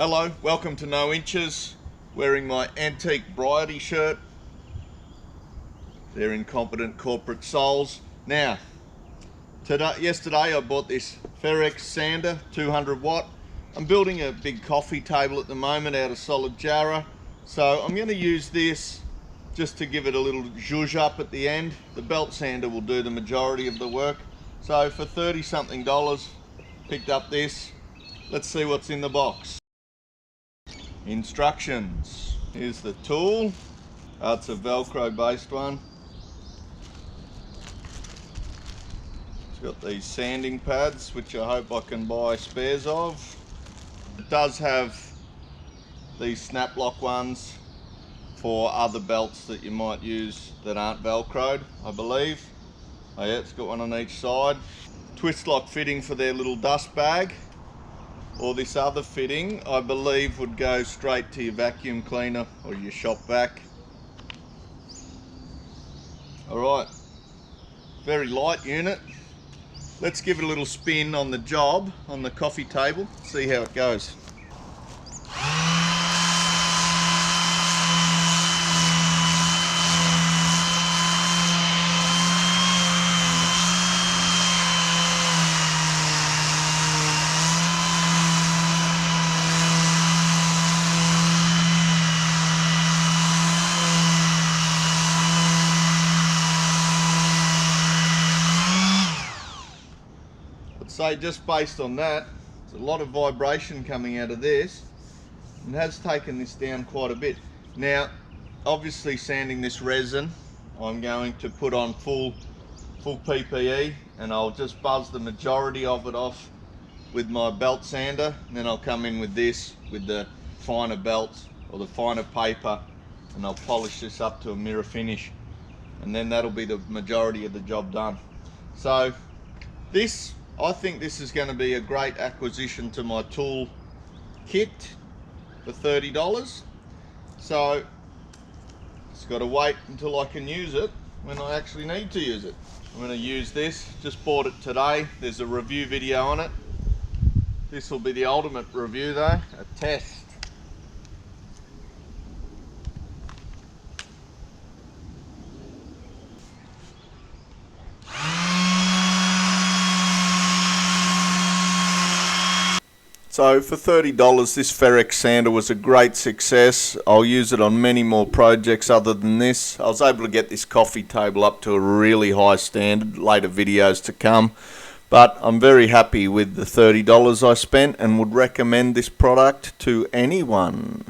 Hello, welcome to No Inches. Wearing my antique Bridie shirt. They're incompetent corporate souls. Now, yesterday I bought this Ferrex sander, 200 watt. I'm building a big coffee table at the moment out of solid jarrah. So I'm going to use this just to give it a little zhuzh up at the end. The belt sander will do the majority of the work. So for 30 something dollars, picked up this. Let's see what's in the box. Instructions. Here's the tool. It's a Velcro based one. It's got these sanding pads, which I hope I can buy spares of. It does have these snap lock ones for other belts that you might use that aren't Velcroed, I believe. Oh yeah, it's got one on each side. Twist lock fitting for their little dust bag. Or this other fitting, I believe, would go straight to your vacuum cleaner or your shop vac. Alright, very light unit. Let's give it a little spin on the job, on the coffee table, see how it goes. Say just based on that, there's a lot of vibration coming out of this and has taken this down quite a bit. Now obviously sanding this resin, I'm going to put on full PPE and I'll just buzz the majority of it off with my belt sander, and then I'll come in with this with the finer belts or the finer paper and I'll polish this up to a mirror finish, and then that'll be the majority of the job done. So I think this is going to be a great acquisition to my tool kit for $30. So it's got to wait until I can use it when I actually need to use it. I'm going to use this, just bought it today. There's a review video on it. This will be the ultimate review though, a test. So for $30, this Ferrex sander was a great success. I'll use it on many more projects other than this. I was able to get this coffee table up to a really high standard, later videos to come. But I'm very happy with the $30 I spent and would recommend this product to anyone.